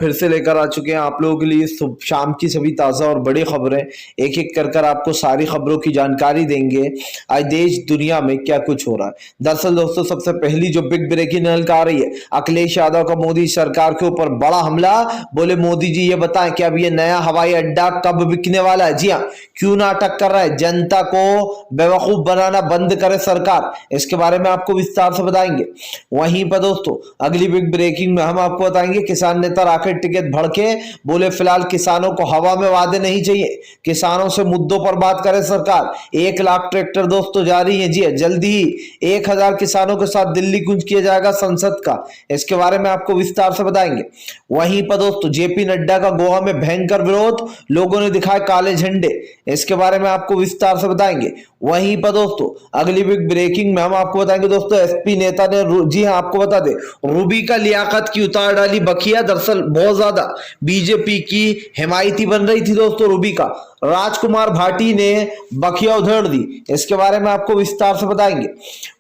फिर से लेकर आ चुके हैं आप लोगों के लिए शाम की सभी ताज़ा और बड़ी खबरें। एक एक कर आपको सारी खबरों की जानकारी देंगे आज देश दुनिया में क्या कुछ हो रहा है। दरअसल दोस्तों, सबसे पहली जो बिग ब्रेकिंग न्यूज़ आ रही है, अखिलेश यादव का मोदी सरकार के ऊपर बड़ा हमला। बोले मोदी जी ये बताएं कि अब ये नया हवाई अड्डा कब बिकने वाला है। जी हाँ, क्यों नाटक कर रहा है, जनता को बेवकूफ बनाना बंद करे सरकार, इसके बारे में आपको विस्तार से बताएंगे। वहीं पर दोस्तों अगली बिग ब्रेकिंग में हम आपको बताएंगे, किसान नेता राकेश टिकैत भड़के, बोले फिलहाल किसानों को हवा में वादे नहीं चाहिए, किसानों से मुद्दों पर बात करे सरकार। 1 लाख ट्रैक्टर दोस्तों जारी है। जी जल्दी ही 1000 किसानों के साथ दिल्ली कूच किया जाएगा संसद का, इसके बारे में आपको विस्तार से बताएंगे। वहीं पर दोस्तों जेपी नड्डा का गोवा में भयंकर विरोध, लोगों ने दिखाए काले झंडे, इसके बारे में आपको विस्तार से बताएंगे। वहीं पर दोस्तों अगली बिग ब्रेकिंग में हम आपको बताएंगे दोस्तों, एसपी नेता ने जी हां आपको बता दे, रूबी का लियाकत की उतार डाली बखिया। दरअसल बहुत ज्यादा बीजेपी की हिमायती बन रही थी दोस्तों रूबी का, राजकुमार भाटी ने बखिया उधेड़ दी, इसके बारे में आपको विस्तार से बताएंगे।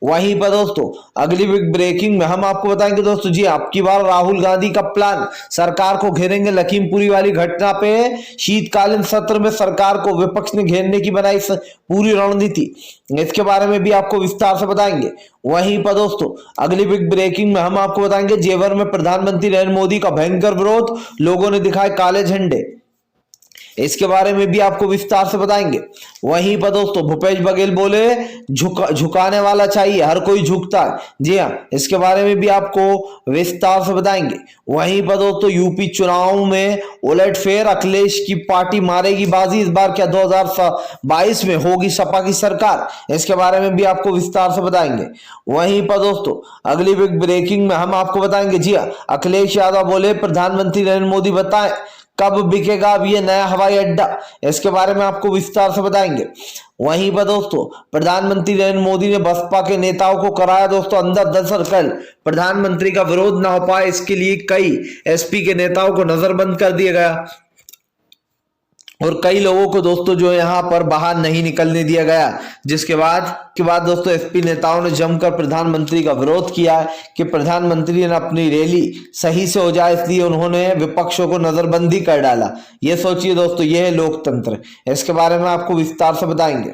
वहीं पर दोस्तों अगली बिग ब्रेकिंग में हम आपको बताएंगे दोस्तों, जी आपकी बार राहुल गांधी का प्लान, सरकार को घेरेंगे। लखीमपुरी वाली घटना पे शीतकालीन सत्र में सरकार को विपक्ष ने घेरने की बनाई पूरी रणनीति, इसके बारे में भी आपको विस्तार से बताएंगे। वहीं पर दोस्तों अगली बिग ब्रेकिंग में हम आपको बताएंगे, जेवर में प्रधानमंत्री नरेंद्र मोदी का भयंकर विरोध, लोगों ने दिखाए काले झंडे, इसके बारे में भी आपको विस्तार से बताएंगे। वहीं पर दोस्तों भूपेश बघेल बोले झुकाने वाला चाहिए, हर कोई झुकता है। जी हाँ, इसके बारे में भी आपको विस्तार से बताएंगे। वहीं पर दोस्तों यूपी चुनाव में उलटफेर, अखिलेश की पार्टी मारेगी बाजी, इस बार क्या 2022 में होगी सपा की सरकार, इसके बारे में भी आपको विस्तार से बताएंगे। वहीं पर दोस्तों अगली बिग ब्रेकिंग में हम आपको बताएंगे, जी हाँ अखिलेश यादव बोले प्रधानमंत्री नरेंद्र मोदी बताएं कब बिकेगा अब ये नया हवाई अड्डा, इसके बारे में आपको विस्तार से बताएंगे। वहीं पर दोस्तों प्रधानमंत्री नरेंद्र मोदी ने बसपा के नेताओं को कराया दोस्तों अंदर। दरअसल कल प्रधानमंत्री का विरोध ना हो पाए, इसके लिए कई एसपी के नेताओं को नजरबंद कर दिया गया और कई लोगों को दोस्तों जो यहाँ पर बाहर नहीं निकलने दिया गया, जिसके बाद दोस्तों एसपी नेताओं ने जमकर प्रधानमंत्री का विरोध किया कि प्रधानमंत्री ने अपनी रैली सही से हो जाए, इसलिए उन्होंने विपक्षों को नजरबंदी कर डाला। ये सोचिए दोस्तों, ये है लोकतंत्र, इसके बारे में आपको विस्तार से बताएंगे।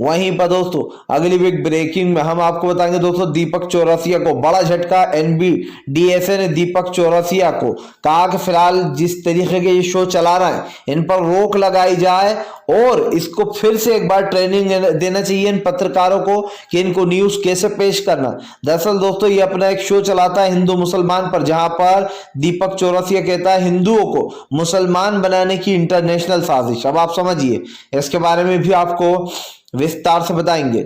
वहीं पर दोस्तों अगली बिग ब्रेकिंग में हम आपको बताएंगे दोस्तों, दीपक चौरसिया को बड़ा झटका। एनबीडीएसए ने दीपक चौरसिया को कहा कि फिलहाल जिस तरीके के ये शो चला रहे हैं इन पर रोक लगाई जाए और इसको फिर से एक बार ट्रेनिंग देना चाहिए इन पत्रकारों को कि इनको न्यूज कैसे पेश करना। दरअसल दोस्तों ये अपना एक शो चलाता है हिंदू मुसलमान पर, जहां पर दीपक चौरसिया कहता है हिंदुओं को मुसलमान बनाने की इंटरनेशनल साजिश। अब आप समझिए, इसके बारे में भी आपको विस्तार से बताएंगे।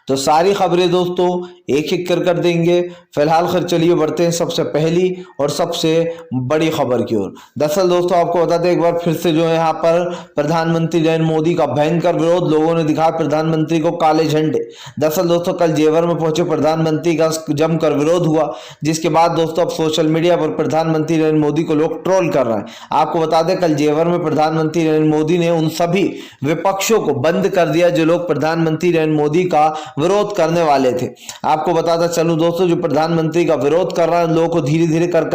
तो सारी खबरें दोस्तों एक एक कर देंगे। फिलहाल खैर चलिए बढ़ते हैं सबसे पहली और सबसे बड़ी खबर की ओर। दरअसल दोस्तों आपको बता दें एक बार फिर से जो है यहाँ पर प्रधानमंत्री नरेंद्र मोदी का भयंकर विरोध, लोगों ने दिखाया प्रधानमंत्री को काले झंडे। दरअसल दोस्तों कल जेवर में पहुंचे प्रधानमंत्री का जमकर विरोध हुआ, जिसके बाद दोस्तों अब सोशल मीडिया पर प्रधानमंत्री नरेंद्र मोदी को लोग ट्रोल कर रहे हैं। आपको बता दें कल जेवर में प्रधानमंत्री नरेंद्र मोदी ने उन सभी विपक्षों को बंद कर दिया जो लोग प्रधानमंत्री नरेंद्र मोदी का विरोध करने वाले थे। आपको बताता चलूं दोस्तों, जो प्रधानमंत्री का विरोध कर रहा है लोगों को धीरे धीरे कर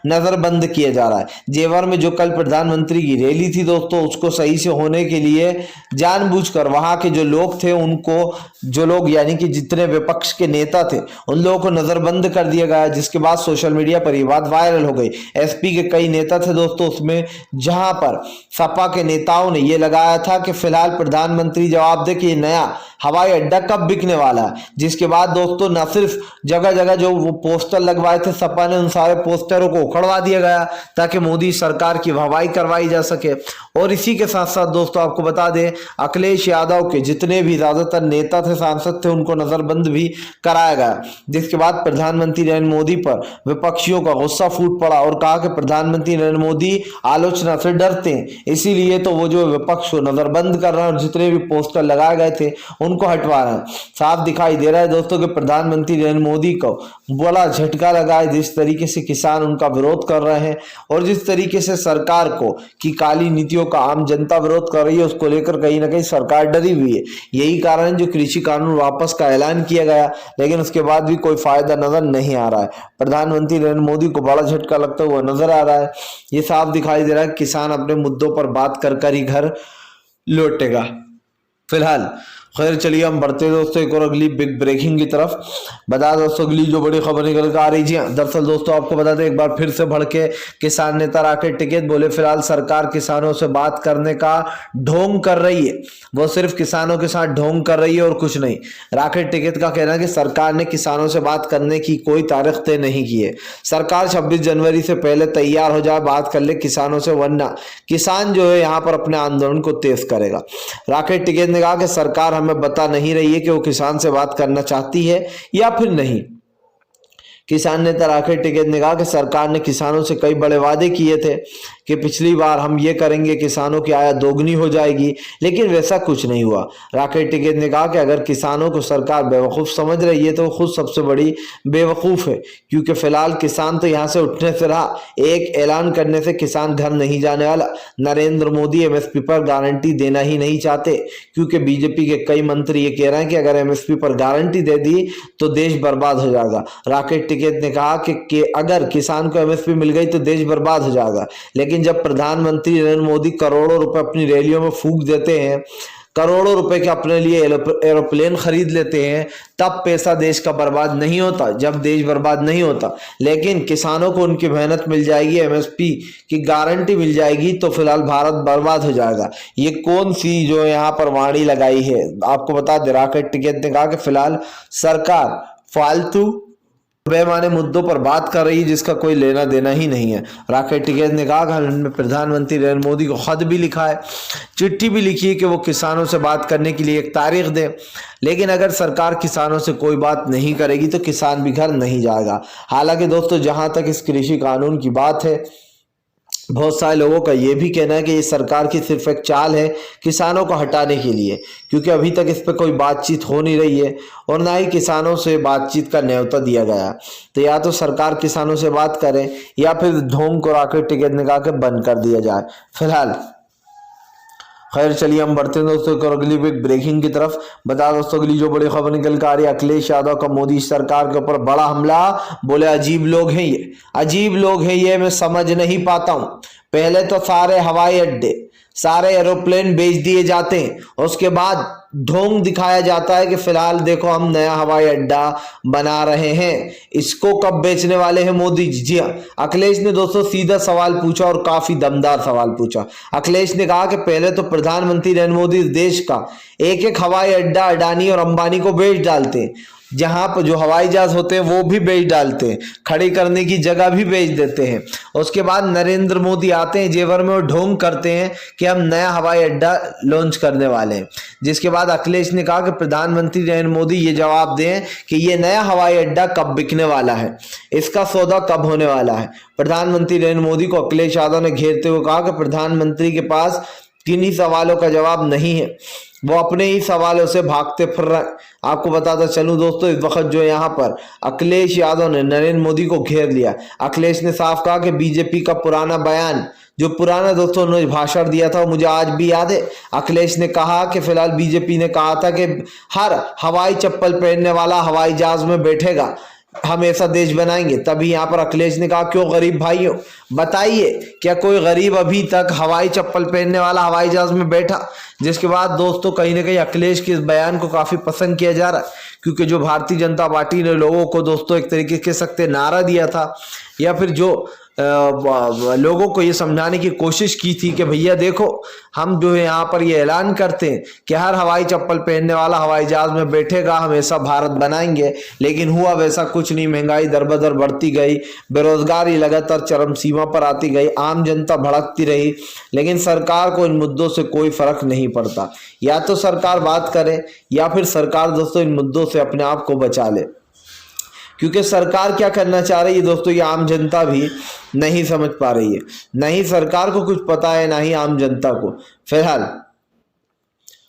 नजरबंद किया जा रहा है। जेवर में जो कल प्रधानमंत्री की रैली थी दोस्तों, उसको सही से होने के लिए जानबूझकर वहां के जो लोग थे उनको, जो लोग यानी कि जितने विपक्ष के नेता थे उन लोगों को नजरबंद कर दिया गया, जिसके बाद सोशल मीडिया पर ये बात वायरल हो गई। एसपी के कई नेता थे दोस्तों उसमें, जहां पर सपा के नेताओं ने यह लगाया था कि फिलहाल प्रधानमंत्री जवाब दे कि नया हवाई अड्डा कब बिकने वाला है। जिसके बाद दोस्तों न सिर्फ जगह जगह जो वो पोस्टर लगवाए थे सपा ने, उन सारे पोस्टरों को उखड़वा दिया गया ताकि मोदी सरकार की वाहवाही करवाई जा सके। और इसी के साथ साथ दोस्तों आपको बता दें अखिलेश यादव के जितने भी ज्यादातर नेता थे, सांसद थे, उनको नजरबंद भी कराया गया। जिसके बाद प्रधानमंत्री नरेंद्र मोदी पर विपक्षियों का गुस्सा फूट पड़ा और कहा कि प्रधानमंत्री नरेंद्र मोदी आलोचना से डरते हैं, इसीलिए तो वो जो विपक्ष को नजरबंद कर रहे हैं और जितने भी पोस्टर लगाए गए थे उनको हटवा रहे हैं। साफ दिखाई दे रहा है दोस्तों कि प्रधानमंत्री नरेंद्र मोदी को बड़ा झटका लगा है जिस तरीके से किसान उनका विरोध कर रहे हैं और जिस तरीके से सरकार को की काली नीतियों का आम जनता विरोध कर रही है, उसको लेकर कहीं ना कहीं सरकार डरी हुई है। यही कारण जो कृषि कानून वापस का ऐलान किया गया, लेकिन उसके बाद भी कोई फायदा नजर नहीं आ रहा है। प्रधानमंत्री नरेंद्र मोदी को बड़ा झटका लगता हुआ नजर आ रहा है। ये साफ दिखाई दे रहा है किसान अपने मुद्दों पर बात कर ही घर लौटेगा। फिलहाल खैर चलिए हम बढ़ते हैं दोस्तों एक और अगली बिग ब्रेकिंग की तरफ। बता दोस्तों अगली जो बड़ी खबर निकल कर आ रही है, दरअसल दोस्तों आपको बता दें एक बार फिर से भड़के किसान नेता राकेश टिकैत बोले फिलहाल सरकार किसानों से बात करने का ढोंग कर रही है, वो सिर्फ किसानों के साथ ढोंग कर रही है और कुछ नहीं। राकेश टिकैत का कहना है कि सरकार ने किसानों से बात करने की कोई तारीख तय नहीं की है। सरकार 26 जनवरी से पहले तैयार हो जाए, बात कर ले किसानों से, वरना किसान जो है यहाँ पर अपने आंदोलन को तेज करेगा। राकेश टिकैत ने कहा कि सरकार हमें बता नहीं रही है कि वो किसान से बात करना चाहती है या फिर नहीं। किसान नेता राकेश टिकैत ने कहा कि सरकार ने किसानों से कई बड़े वादे किए थे कि पिछली बार हम ये करेंगे, किसानों की आय दोगुनी हो जाएगी, लेकिन वैसा कुछ नहीं हुआ। राकेश टिकैत ने कहा कि अगर किसानों को सरकार बेवकूफ़ समझ रही है तो वो खुद सबसे बड़ी बेवकूफ़ है, क्योंकि फिलहाल किसान तो यहाँ से उठने से रहा। एक ऐलान करने से किसान घर नहीं जाने वाला। नरेंद्र मोदी एमएसपी पर गारंटी देना ही नहीं चाहते, क्योंकि बीजेपी के कई मंत्री ये कह रहे हैं कि अगर एमएसपी पर गारंटी दे दी तो देश बर्बाद हो जाएगा। राकेश टिकैत ने कहा कि अगर किसान को एमएसपी मिल गई तो देश बर्बाद हो जाएगा, लेकिन जब प्रधानमंत्री नरेंद्र मोदी करोड़ों रुपए अपनी रैलियों में फूंक देते हैं, करोड़ों रुपए के अपने लिए एरोप्लेन खरीद लेते हैं, तब पैसा देश का बर्बाद नहीं होता, जब देश बर्बाद नहीं होता। लेकिन किसानों को उनकी मेहनत मिल जाएगी, एमएसपी की गारंटी मिल जाएगी, तो फिलहाल भारत बर्बाद हो जाएगा। ये कौन सी जो यहाँ पर वाणी लगाई है, आपको बता दे राकेश टिकैत ने कहा कि फिलहाल सरकार फालतू बेमाने मुद्दों पर बात कर रही है जिसका कोई लेना देना ही नहीं है। राकेश टिकैत ने कहा कि हमने प्रधानमंत्री नरेंद्र मोदी को खत भी लिखा है, चिट्ठी भी लिखी है कि वो किसानों से बात करने के लिए एक तारीख दें, लेकिन अगर सरकार किसानों से कोई बात नहीं करेगी तो किसान भी घर नहीं जाएगा। हालांकि दोस्तों जहां तक इस कृषि कानून की बात है, बहुत सारे लोगों का यह भी कहना है कि ये सरकार की सिर्फ एक चाल है किसानों को हटाने के लिए, क्योंकि अभी तक इस पर कोई बातचीत हो नहीं रही है और ना ही किसानों से बातचीत का न्योता दिया गया। तो या तो सरकार किसानों से बात करे या फिर ढोंग को राकेश टिकैत ने कहा कि बंद कर दिया जाए। फिलहाल खैर चलिए हम बढ़ते हैं दोस्तों एक और अगली बिग ब्रेकिंग की तरफ। बता दोस्तों अगली जो बड़ी खबर निकल कर आ रही है, अखिलेश यादव का मोदी सरकार के ऊपर बड़ा हमला। बोले अजीब लोग हैं ये, अजीब लोग हैं ये, मैं समझ नहीं पाता हूं। पहले तो सारे हवाई अड्डे, सारे एरोप्लेन बेच दिए जाते हैं, उसके बाद ढोंग दिखाया जाता है कि फिलहाल देखो हम नया हवाई अड्डा बना रहे हैं। इसको कब बेचने वाले हैं मोदी जी? जी हाँ, अखिलेश ने दोस्तों सीधा सवाल पूछा और काफी दमदार सवाल पूछा। अखिलेश ने कहा कि पहले तो प्रधानमंत्री नरेंद्र मोदी इस देश का एक एक हवाई अड्डा अडानी और अंबानी को बेच डालते हैं, जहां पर जो हवाई जहाज होते हैं वो भी बेच डालते हैं, खड़ी करने की जगह भी बेच देते हैं। उसके बाद नरेंद्र मोदी आते हैं जेवर में और ढोंग करते हैं कि हम नया हवाई अड्डा लॉन्च करने वाले हैं। जिसके बाद अखिलेश ने कहा कि प्रधानमंत्री नरेंद्र मोदी ये जवाब दें कि ये नया हवाई अड्डा कब बिकने वाला है, इसका सौदा कब होने वाला है। प्रधानमंत्री नरेंद्र मोदी को अखिलेश यादव ने घेरते हुए कहा कि प्रधानमंत्री के पास किन्हीं सवालों का जवाब नहीं है, वो अपने ही सवालों से भागते फिर रहे। आपको बताता चलूं दोस्तों इस वक्त जो यहाँ पर अखिलेश यादव ने नरेंद्र मोदी को घेर लिया। अखिलेश ने साफ कहा कि बीजेपी का पुराना बयान, जो पुराना दोस्तों उन्होंने भाषण दिया था वो मुझे आज भी याद है। अखिलेश ने कहा कि फिलहाल बीजेपी ने कहा था कि हर हवाई चप्पल पहनने वाला हवाई जहाज में बैठेगा, हम ऐसा देश बनाएंगे। तभी यहाँ पर अखिलेश ने कहा क्यों गरीब भाइयों बताइए, क्या कोई गरीब अभी तक हवाई चप्पल पहनने वाला हवाई जहाज में बैठा? जिसके बाद दोस्तों कहीं ना कहीं अखिलेश के इस बयान को काफी पसंद किया जा रहा है, क्योंकि जो भारतीय जनता पार्टी ने लोगों को दोस्तों एक तरीके के सकते नारा दिया था, या फिर जो लोगों को ये समझाने की कोशिश की थी कि भैया देखो हम जो है यहाँ पर ये ऐलान करते हैं कि हर हवाई चप्पल पहनने वाला हवाई जहाज में बैठेगा, हम ऐसा भारत बनाएंगे, लेकिन हुआ वैसा कुछ नहीं। महंगाई दर बदर बढ़ती गई, बेरोजगारी लगातार चरम सीमा पर आती गई, आम जनता भड़कती रही, लेकिन सरकार को इन मुद्दों से कोई फर्क नहीं पड़ता। या तो सरकार बात करे या फिर सरकार दोस्तों इन मुद्दों से अपने आप को बचा ले, क्योंकि सरकार क्या करना चाह रही है दोस्तों ये आम जनता भी नहीं समझ पा रही है। नहीं सरकार को कुछ पता है, ना ही आम जनता को। फिलहाल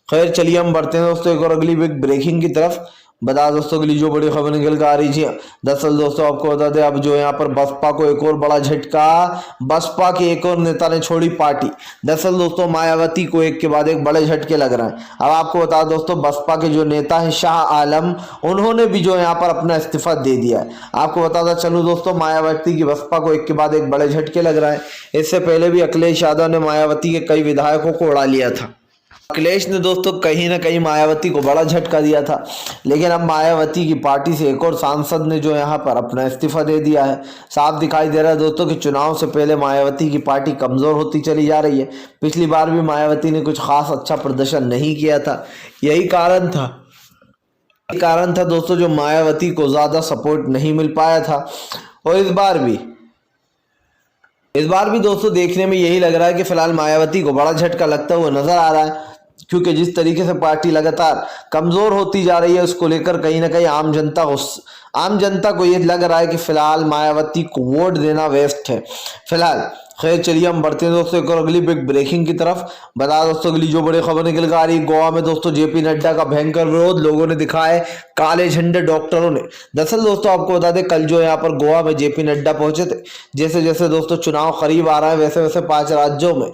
खैर चलिए हम बढ़ते हैं दोस्तों एक और अगली बिग ब्रेकिंग की तरफ। बता दोस्तों के लिए जो बड़ी खबर निकल कर आ रही है। दरअसल दोस्तों आपको बता दें, अब जो यहाँ पर बसपा को एक और बड़ा झटका, बसपा के एक और नेता ने छोड़ी पार्टी। दरअसल दोस्तों मायावती को एक के बाद एक बड़े झटके लग रहे हैं। अब आपको बता दोस्तों, बसपा के जो नेता है शाह आलम, उन्होंने भी जो यहाँ पर अपना इस्तीफा दे दिया है। आपको बताता चलूं दोस्तों, मायावती की बसपा को एक के बाद एक बड़े झटके लग रहे हैं। इससे पहले भी अखिलेश यादव ने मायावती के कई विधायकों को उड़ा लिया था। अखिलेश ने दोस्तों कहीं ना कहीं मायावती को बड़ा झटका दिया था, लेकिन अब मायावती की पार्टी से एक और सांसद ने जो यहाँ पर अपना इस्तीफा दे दिया है। साफ दिखाई दे रहा है दोस्तों कि चुनाव से पहले मायावती की पार्टी कमजोर होती चली जा रही है। पिछली बार भी मायावती ने कुछ खास अच्छा प्रदर्शन नहीं किया था। यही कारण था दोस्तों जो मायावती को ज्यादा सपोर्ट नहीं मिल पाया था। और इस बार भी दोस्तों देखने में यही लग रहा है कि फिलहाल मायावती को बड़ा झटका लगता हुआ नजर आ रहा है, क्योंकि जिस तरीके से पार्टी लगातार कमजोर होती जा रही है, उसको लेकर कहीं ना कहीं आम जनता को ये लग रहा है कि फिलहाल मायावती को वोट देना वेस्ट है फिलहाल। खैर चलिए हम बढ़ते हैं दोस्तों एक और अगली बिग ब्रेकिंग की तरफ। बता दोस्तों अगली जो बड़ी खबर निकल कर आ रही है, गोवा में दोस्तों जेपी नड्डा का भयंकर विरोध, लोगों ने दिखाए काले झंडे, डॉक्टरों ने। दरअसल दोस्तों आपको बता दें, कल जो यहाँ पर गोवा में जेपी नड्डा पहुंचे थे। जैसे जैसे दोस्तों चुनाव करीब आ रहा है, वैसे वैसे 5 राज्यों में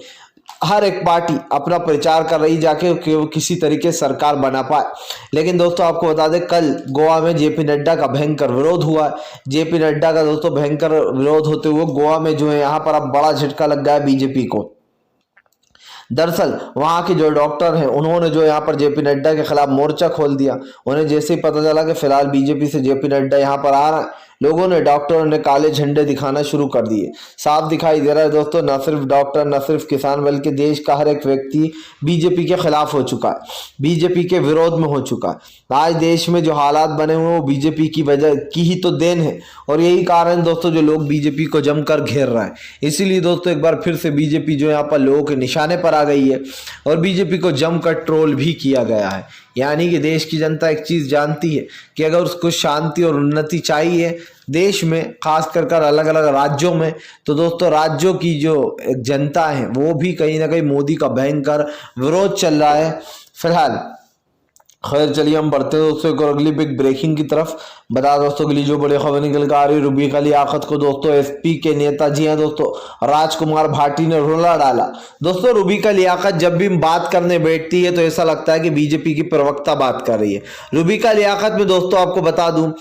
हर एक पार्टी अपना प्रचार कर रही जाके कि वो किसी तरीके से सरकार बना पाए। लेकिन दोस्तों आपको बता दें, कल गोवा में जेपी नड्डा का भयंकर विरोध हुआ। जेपी नड्डा का दोस्तों भयंकर विरोध होते हुए गोवा में जो है यहाँ पर अब बड़ा झटका लग गया है बीजेपी को। दरअसल वहां के जो डॉक्टर हैं, उन्होंने जो यहाँ पर जेपी नड्डा के खिलाफ मोर्चा खोल दिया। उन्हें जैसे ही पता चला कि फिलहाल बीजेपी से जेपी नड्डा यहाँ पर आ रहा है, लोगों ने, डॉक्टरों ने काले झंडे दिखाना शुरू कर दिए। साफ दिखाई दे रहा है दोस्तों, न सिर्फ डॉक्टर, न सिर्फ किसान, बल्कि देश का हर एक व्यक्ति बीजेपी के खिलाफ हो चुका है, बीजेपी के विरोध में हो चुका है। आज देश में जो हालात बने हुए हैं वो बीजेपी की वजह की ही तो देन है, और यही कारण दोस्तों जो लोग बीजेपी को जमकर घेर रहे हैं। इसीलिए दोस्तों एक बार फिर से बीजेपी जो यहाँ पर लोगों के निशाने पर आ गई है, और बीजेपी को जमकर ट्रोल भी किया गया है। यानी कि देश की जनता एक चीज जानती है कि अगर उसको शांति और उन्नति चाहिए देश में, खास कर अलग अलग राज्यों में, तो दोस्तों राज्यों की जो जनता है वो भी कहीं ना कहीं मोदी का भयंकर विरोध चल रहा है फिलहाल। खैर चलिए हम बढ़ते हैं दोस्तों एक और अगली बिग ब्रेकिंग की तरफ। बता दोस्तों अगली जो बड़ी खबर निकल कर आ रही है, रूबिका लियाकत को दोस्तों एसपी के नेता, जी हैं दोस्तों, राजकुमार भाटी ने रुला डाला। दोस्तों रूबिका लियाकत जब भी बात करने बैठती है तो ऐसा लगता है कि बीजेपी की प्रवक्ता बात कर रही है। रूबिका लियाकत में दोस्तों आपको बता दूं,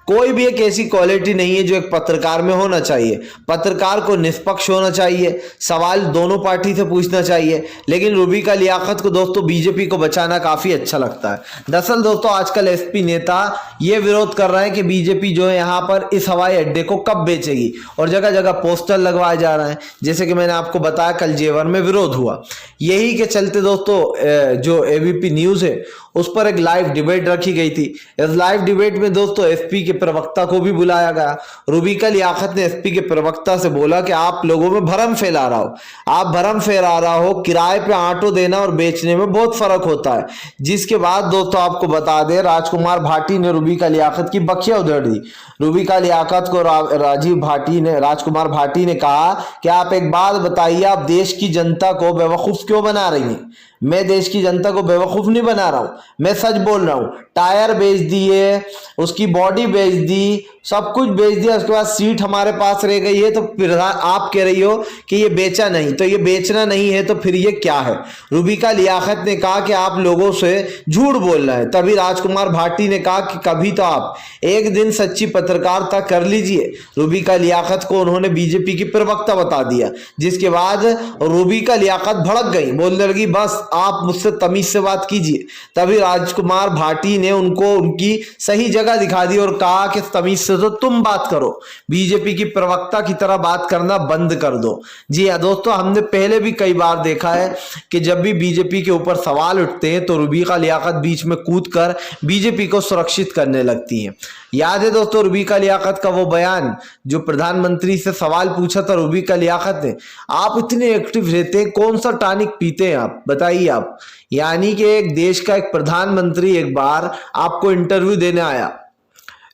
कोई भी एक ऐसी क्वालिटी नहीं है जो एक पत्रकार में होना चाहिए। पत्रकार को निष्पक्ष होना चाहिए, सवाल दोनों पार्टी से पूछना चाहिए, लेकिन रूबिका लियाकत को दोस्तों बीजेपी को बचाना काफी अच्छा लगता है। दरअसल दोस्तों आजकल एसपी नेता ये विरोध कर रहे हैं कि बीजेपी जो है यहाँ पर इस हवाई अड्डे को कब बेचेगी, और जगह जगह पोस्टर लगवाए जा रहे हैं। जैसे कि मैंने आपको बताया कल जेवर में विरोध हुआ। यही के चलते दोस्तों जो एबीपी न्यूज है उस पर एक लाइव डिबेट रखी गई थी। इस लाइव डिबेट में दोस्तों एसपी के प्रवक्ता को भी बुलाया गया। रूबिका लियाकत ने एसपी के प्रवक्ता से बोला कि आप लोगों में भ्रम फैला रहा हो, आप भ्रम फैला रहा हो, किराए पे ऑटो देना और बेचने में बहुत फर्क होता है। जिसके बाद दोस्तों आपको बता दें, राजकुमार भाटी ने रूबिका लियाकत की बखिया उधेड़ दी। रूबिका लियाकत को राजकुमार भाटी ने कहा कि आप एक बात बताइए, आप देश की जनता को बेवकूफ क्यों बना रही हैं? मैं देश की जनता को बेवकूफ नहीं बना रहा हूं, मैं सच बोल रहा हूं। टायर बेच दिए, उसकी बॉडी बेच दी, सब कुछ बेच दिया, उसके बाद सीट हमारे पास रह गई है, तो फिर आप कह रही हो कि ये बेचा नहीं, तो ये बेचना नहीं है तो फिर ये क्या है? रूबिका लियाकत ने कहा कि आप लोगों से झूठ बोल रहे हैं। तभी राजकुमार भाटी ने कहा कि कभी तो आप एक दिन सच्ची पत्रकारिता कर लीजिए। रूबिका लियाकत को उन्होंने बीजेपी की प्रवक्ता बता दिया, जिसके बाद रूबिका लियाकत भड़क गई, बोलने लगी बस आप मुझसे तमीज से बात कीजिए। तभी राजकुमार भाटी ने उनको उनकी सही जगह दिखा दी और कहा कि तमीज से तो तुम बात करो, बीजेपी की प्रवक्ता की तरह बात करना बंद कर दो। जी हाँ दोस्तों, हमने पहले भी कई बार देखा है कि जब भी बीजेपी के ऊपर सवाल उठते हैं तो रूबिका लियाकत बीच में कूदकर बीजेपी को सुरक्षित करने लगती हैं। याद है दोस्तों रूबिका लियाकत का वो बयान जो प्रधानमंत्री से सवाल पूछा था रूबिका लियाकत ने, आप इतने एक्टिव रहते हैं, कौन सा टॉनिक पीते हैं आप, बताइए आप। यानी कि एक देश का एक प्रधानमंत्री एक बार आपको इंटरव्यू देने आया,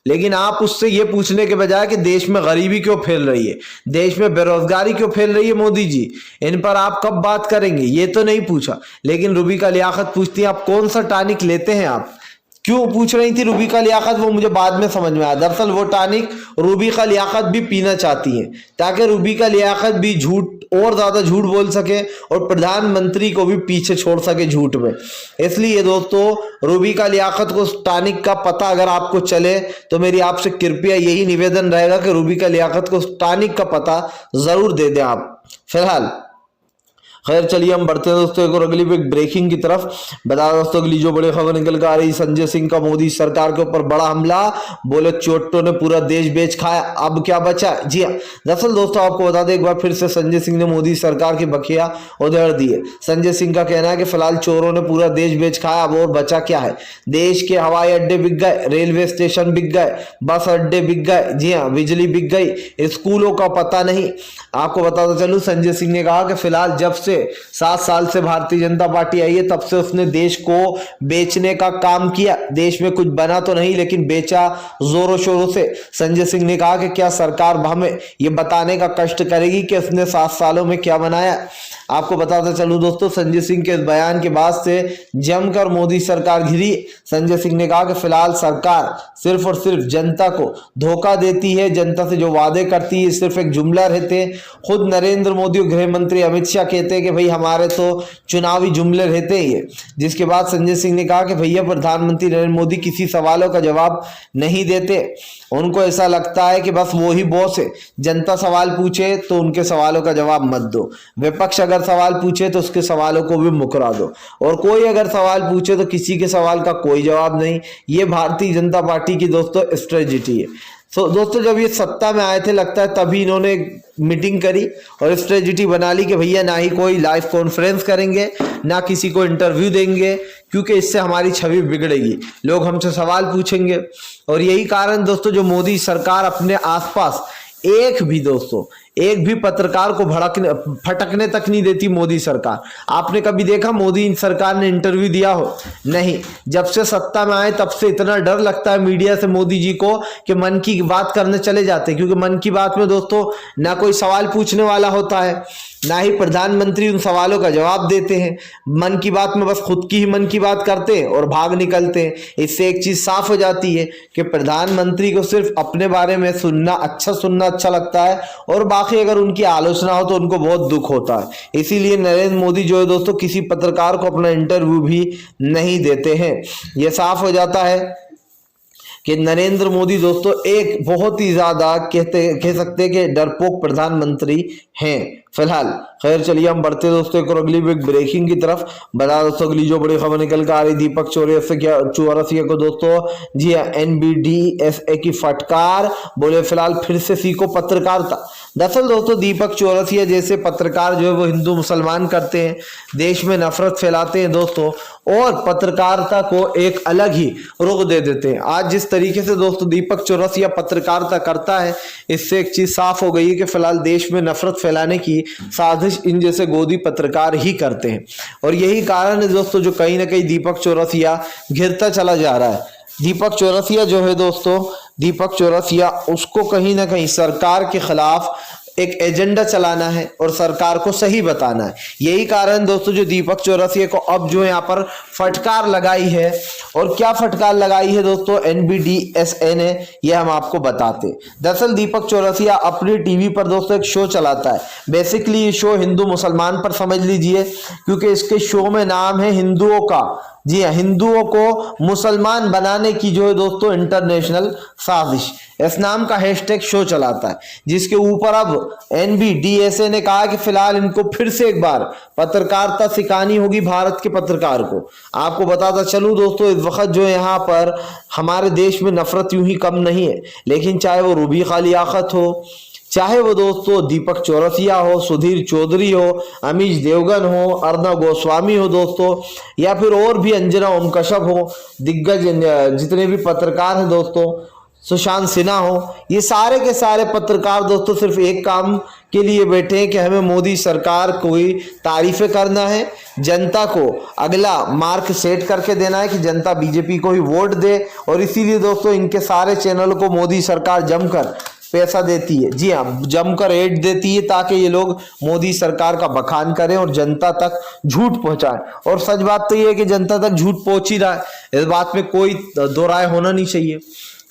लेकिन आप उससे ये पूछने के बजाय कि देश में गरीबी क्यों फैल रही है, देश में बेरोजगारी क्यों फैल रही है, मोदी जी इन पर आप कब बात करेंगे, ये तो नहीं पूछा। लेकिन रूबिका लियाकत पूछती है आप कौन सा टॉनिक लेते हैं, आप क्यों पूछ रही थी रूबी का लियाकत, वो मुझे बाद में समझ में आया। दरअसल वो टानिक रूबी का लियाकत भी पीना चाहती हैं ताकि रूबी का लियाकत भी झूठ और ज्यादा झूठ बोल सके और प्रधानमंत्री को भी पीछे छोड़ सके झूठ में। इसलिए दोस्तों रूबी का लियाकत को टानिक का पता अगर आपको चले तो मेरी आपसे कृपया यही निवेदन रहेगा कि रूबी का लियाकत को टानिक का पता जरूर दे दें आप। फिलहाल खैर चलिए हम बढ़ते हैं दोस्तों एक और अगली ब्रेकिंग की तरफ। बता दोस्तों अगली जो बड़ी खबर निकल कर आ रही, संजय सिंह का मोदी सरकार के ऊपर बड़ा हमला, बोले चोटों ने पूरा देश बेच खाया, अब क्या बचा। जी हाँ, दरअसल दोस्तों आपको बता दें एक बार फिर से संजय सिंह ने मोदी सरकार की बखिया उधेड़ दी है। संजय सिंह का कहना है कि फिलहाल चोरों ने पूरा देश बेच खाया, अब और बचा क्या है। देश के हवाई अड्डे बिक गए, रेलवे स्टेशन बिक गए, बस अड्डे बिक गए, जी हाँ बिजली बिक गई, स्कूलों का पता नहीं। आपको बताता चलूं संजय सिंह ने कहा कि फिलहाल जब से 7 साल से भारतीय जनता पार्टी आई है तब से उसने देश को बेचने का काम किया। देश में कुछ बना तो नहीं लेकिन बेचा जोरों शोरों से। संजय सिंह ने कहा कि क्या सरकार हमें यह बताने का कष्ट करेगी कि उसने 7 सालों में क्या बनाया। आपको बताते चलूं दोस्तों संजय सिंह के इस बयान के बाद से जमकर मोदी सरकार घिरी। संजय सिंह ने कहा कि फिलहाल सरकार सिर्फ और सिर्फ जनता को धोखा देती है, जनता से जो वादे करती है सिर्फ एक जुमला रहते हैं। खुद नरेंद्र मोदी और गृह मंत्री अमित शाह कहते हैं कि भाई हमारे तो चुनावी जुमले रहते ही है। जिसके बाद संजय सिंह ने कहा कि भैया प्रधानमंत्री नरेंद्र मोदी किसी सवालों का जवाब नहीं देते, उनको ऐसा लगता है कि बस वो ही बॉस है। जनता सवाल पूछे तो उनके सवालों का जवाब मत दो, विपक्ष अगर सवाल पूछे तो उसके सवालों को भी मुकरा दो, और कोई अगर सवाल पूछे तो किसी के सवाल का कोई जवाब नहीं। ये भारतीय जनता पार्टी की दोस्तों स्ट्रेटजी है। दोस्तों जब ये सत्ता में आए थे लगता है तभी इन्होंने मीटिंग करी और स्ट्रेटजी बना ली कि भैया ना ही कोई लाइव कॉन्फ्रेंस करेंगे ना किसी को इंटरव्यू देंगे, क्योंकि इससे हमारी छवि बिगड़ेगी, लोग हमसे सवाल पूछेंगे। और यही कारण दोस्तों जो मोदी सरकार अपने आसपास एक भी पत्रकार को फटकने तक नहीं देती मोदी सरकार। आपने कभी देखा मोदी सरकार ने इंटरव्यू दिया हो? नहीं। जब से सत्ता में आए तब से इतना डर लगता है मीडिया से मोदी जी को कि मन की बात करने चले जाते हैं, क्योंकि मन की बात में दोस्तों ना कोई सवाल पूछने वाला होता है ना ही प्रधानमंत्री उन सवालों का जवाब देते हैं। मन की बात में बस खुद की ही मन की बात करते हैं और भाग निकलते हैं। इससे एक चीज साफ हो जाती है कि प्रधानमंत्री को सिर्फ अपने बारे में सुनना अच्छा लगता है और बाकी अगर उनकी आलोचना हो तो उनको बहुत दुख होता है। इसीलिए नरेंद्र मोदी जो है दोस्तों किसी पत्रकार को अपना इंटरव्यू भी नहीं देते हैं। यह साफ हो जाता है कि नरेंद्र मोदी दोस्तों एक बहुत ही ज्यादा कह सकते हैं कि डरपोक प्रधानमंत्री हैं। फिलहाल खैर चलिए हम बढ़ते दोस्तों एक और अगली ब्रेकिंग की तरफ। बता दोस्तों अगली जो बड़ी खबर निकल कर आ रही, दीपक चौरसिया को दोस्तों जी NBDSA की फटकार, बोले फिलहाल फिर से सीखो पत्रकारिता। दरअसल दोस्तों दीपक चौरसिया जैसे पत्रकार जो है वो हिंदू मुसलमान करते हैं, देश में नफरत फैलाते हैं दोस्तों, और पत्रकारिता को एक अलग ही रुख दे देते हैं। आज जिस तरीके से दोस्तों दीपक चौरसिया पत्रकारिता करता है, इससे एक चीज साफ हो गई है कि फिलहाल देश में नफरत फैलाने की साजिश इन जैसे गोदी पत्रकार ही करते हैं। और यही कारण है दोस्तों जो कहीं ना कहीं दीपक चौरसिया घिरता चला जा रहा है। दीपक चौरसिया जो है दोस्तों, दीपक चौरसिया उसको कहीं ना कहीं सरकार के खिलाफ एक एजेंडा चलाना है और सरकार को सही बताना है। यही कारण दोस्तों जो दीपक चौरसिया को अब जो यहाँ पर फटकार लगाई है, और क्या फटकार लगाई है दोस्तों NBDSA ने, यह हम आपको बताते। दरअसल दीपक चौरसिया अपने टीवी पर दोस्तों एक शो चलाता है। बेसिकली ये शो हिंदू मुसलमान पर समझ लीजिए, क्योंकि इसके शो में नाम है हिंदुओं का, जी हाँ हिंदुओं को मुसलमान बनाने की जो है दोस्तों इंटरनेशनल साजिश, इस नाम का हैशटैग शो चलाता है, जिसके ऊपर अब NBDSA ने कहा कि फिलहाल इनको फिर से एक बार पत्रकारिता सिखानी होगी भारत के पत्रकार को। आपको बताता चलूं दोस्तों इस वक्त जो यहाँ पर हमारे देश में नफरत यूं ही कम नहीं है, लेकिन चाहे वो रूबी का लियाकत हो, चाहे वो दोस्तों दीपक चौरसिया हो, सुधीर चौधरी हो, अमीश देवगन हो, अर्नब गोस्वामी हो दोस्तों, या फिर और भी अंजना ओम कश्यप हो, दिग्गज जितने भी पत्रकार हैं दोस्तों, सुशांत सिन्हा हो, ये सारे के सारे पत्रकार दोस्तों सिर्फ एक काम के लिए बैठे हैं कि हमें मोदी सरकार को ही तारीफें करना है, जनता को अगला मार्क सेट करके देना है कि जनता बीजेपी को ही वोट दे। और इसीलिए दोस्तों इनके सारे चैनल को मोदी सरकार जमकर पैसा देती है, जी हाँ, जमकर एड देती है ताकि ये लोग मोदी सरकार का बखान करें और जनता तक झूठ पहुंचाएं। और सच बात तो ये है कि जनता तक झूठ पहुंच ही रहा है, इस बात में कोई दो राय होना नहीं चाहिए।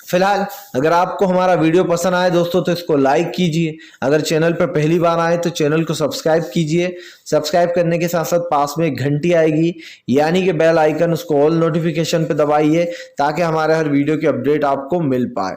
फिलहाल अगर आपको हमारा वीडियो पसंद आए दोस्तों तो इसको लाइक कीजिए, अगर चैनल पर पहली बार आए तो चैनल को सब्सक्राइब कीजिए। सब्सक्राइब करने के साथ साथ पास में एक घंटी आएगी यानी कि बेल आइकन, उसको ऑल नोटिफिकेशन पे दबाइए ताकि हमारे हर वीडियो की अपडेट आपको मिल पाए।